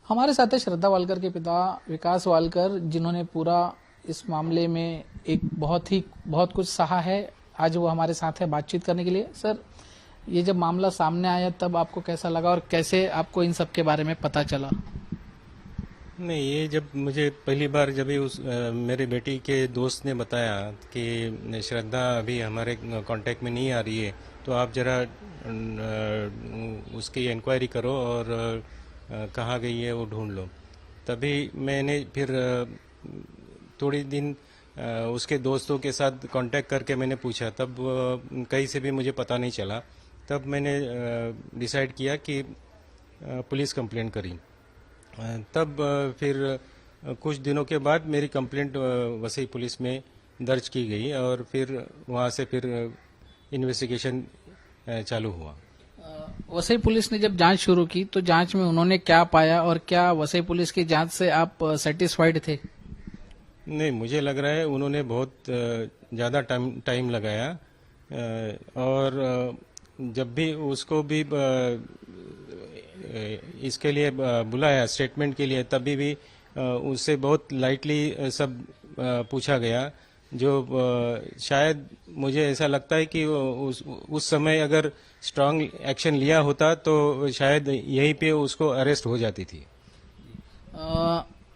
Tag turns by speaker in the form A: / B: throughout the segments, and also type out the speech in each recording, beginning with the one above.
A: हमारे साथ है श्रद्धा वालकर के पिता विकास वालकर, जिन्होंने पूरा इस मामले में बहुत कुछ सहा है। आज वो हमारे साथ है बातचीत करने के लिए। सर, ये जब मामला सामने आया तब आपको कैसा लगा और कैसे आपको इन सब के बारे में पता चला?
B: नहीं, ये जब मुझे पहली बार जब ही मेरे बेटी के दोस्त ने बताया कि श्रद्धा अभी हमारे कांटेक्ट में नहीं आ रही है, तो आप जरा उसकी इंक्वायरी करो और कहाँ गई है वो ढूंढ लो। तभी मैंने फिर थोड़ी दिन उसके दोस्तों के साथ कांटेक्ट करके मैंने पूछा, तब कहीं से भी मुझे पता नहीं चला। तब मैंने डिसाइड किया कि पुलिस कंप्लेंट करी। तब फिर कुछ दिनों के बाद मेरी कंप्लेंट वसई पुलिस में दर्ज की गई और फिर वहाँ से फिर इन्वेस्टिगेशन चालू हुआ।
A: वसई पुलिस ने जब जांच शुरू की तो जांच में उन्होंने क्या पाया और क्या वसई पुलिस की जांच से आप सेटिस्फाइड थे?
B: नहीं, मुझे लग रहा है उन्होंने बहुत ज़्यादा टाइम लगाया और जब भी उसको भी इसके लिए बुलाया स्टेटमेंट के लिए, तभी भी उससे बहुत लाइटली सब पूछा गया, जो शायद मुझे ऐसा लगता है कि उस समय अगर स्ट्रांग एक्शन लिया होता तो शायद यहीं पे उसको अरेस्ट हो जाती थी।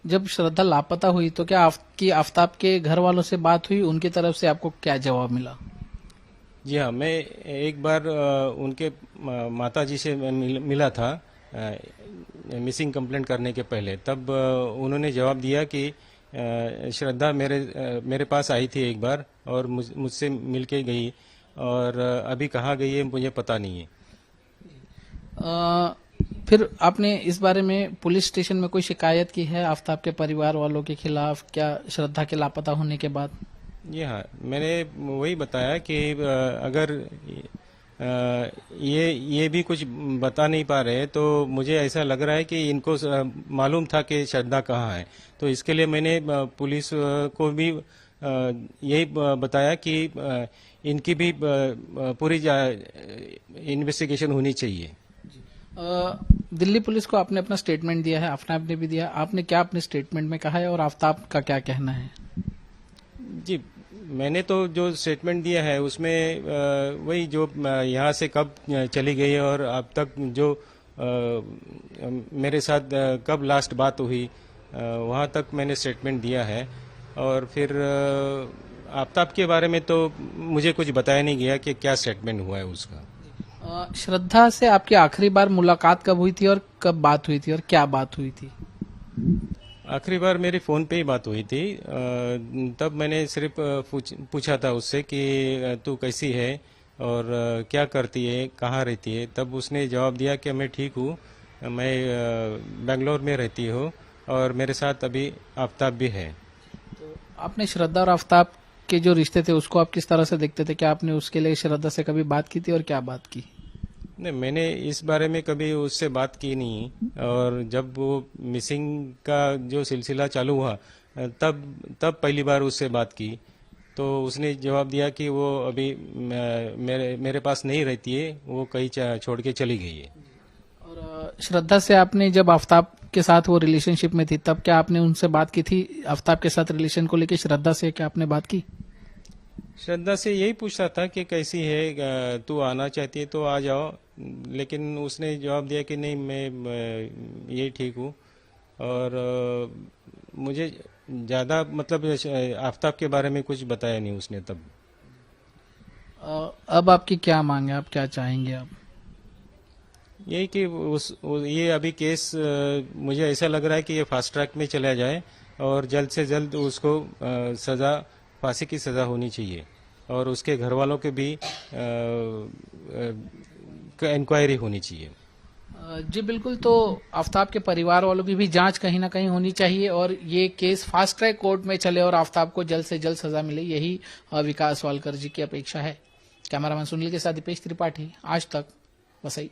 A: जब श्रद्धा लापता हुई तो क्या आपकी आफ्ताब के घर वालों से बात हुई? उनकी तरफ से आपको क्या जवाब मिला?
B: जी हाँ, मैं एक बार उनके माता जी से मिला था मिसिंग कंप्लेंट करने के पहले। तब उन्होंने जवाब दिया कि श्रद्धा मेरे पास आई थी एक बार और मुझसे मिल के गई, और अभी कहाँ गई है मुझे पता नहीं है।
A: फिर आपने इस बारे में पुलिस स्टेशन में कोई शिकायत की है आफ्ताब के परिवार वालों के खिलाफ, क्या श्रद्धा के लापता होने के बाद?
B: जी हाँ, मैंने वही बताया कि अगर ये भी कुछ बता नहीं पा रहे तो मुझे ऐसा लग रहा है कि इनको मालूम था कि श्रद्धा कहाँ है। तो इसके लिए मैंने पुलिस को भी यही बताया कि इनकी भी पूरी इन्वेस्टिगेशन होनी चाहिए।
A: दिल्ली पुलिस को आपने अपना स्टेटमेंट दिया है, आफ्ताब ने भी दिया। आपने क्या अपने स्टेटमेंट में कहा है और आफ्ताब का क्या कहना है?
B: जी, मैंने तो जो स्टेटमेंट दिया है उसमें वही जो यहाँ से कब चली गई और अब तक जो मेरे साथ कब लास्ट बात हुई, वहाँ तक मैंने स्टेटमेंट दिया है। और फिर आफ्ताब के बारे में तो मुझे कुछ बताया नहीं गया कि क्या स्टेटमेंट हुआ है उसका।
A: श्रद्धा से आपकी आखिरी बार मुलाकात कब हुई थी और कब बात हुई थी और क्या बात हुई थी?
B: आखिरी बार मेरी फ़ोन पे ही बात हुई थी। तब मैंने सिर्फ पूछा था उससे कि तू कैसी है और क्या करती है, कहाँ रहती है। तब उसने जवाब दिया कि मैं ठीक हूँ, मैं बेंगलोर में रहती हूँ और मेरे साथ अभी आफ्ताब भी है।
A: तो आपने श्रद्धा और आफ्ताब के जो रिश्ते थे उसको आप किस तरह से देखते थे? क्या आपने उसके लिए श्रद्धा से कभी बात की थी और क्या बात की?
B: नहीं, मैंने इस बारे में कभी उससे बात की नहीं, और जब वो मिसिंग का जो सिलसिला चालू हुआ तब पहली बार उससे बात की, तो उसने जवाब दिया कि वो अभी मेरे पास नहीं रहती है, वो कहीं छोड़ के चली गई है।
A: और श्रद्धा से आपने जब आफ्ताब के साथ वो रिलेशनशिप में थी तब क्या आपने उनसे बात की थी? आफ्ताब के साथ रिलेशन को लेकर श्रद्धा से क्या आपने बात की?
B: श्रद्धा से यही पूछा था कि कैसी है, तू आना चाहती है तो आ जाओ, लेकिन उसने जवाब दिया कि नहीं, मैं यही ठीक हूँ। और मुझे ज़्यादा मतलब आफ्ताब के बारे में कुछ बताया नहीं उसने तब।
A: अब आपकी क्या मांग है? आप क्या चाहेंगे? आप
B: यही कि ये अभी केस मुझे ऐसा लग रहा है कि ये फास्ट ट्रैक में चला जाए और जल्द से जल्द उसको फांसी की सज़ा होनी चाहिए, और उसके घर वालों के भी इंक्वायरी होनी चाहिए।
A: जी बिल्कुल। तो आफ्ताब के परिवार वालों की भी जांच कहीं ना कहीं होनी चाहिए और ये केस फास्ट ट्रैक कोर्ट में चले और आफ्ताब को जल्द से जल्द सजा मिले, यही विकास वालकर जी की अपेक्षा है। कैमरामैन सुनील के साथ दीपेश त्रिपाठी, आज तक, वसई।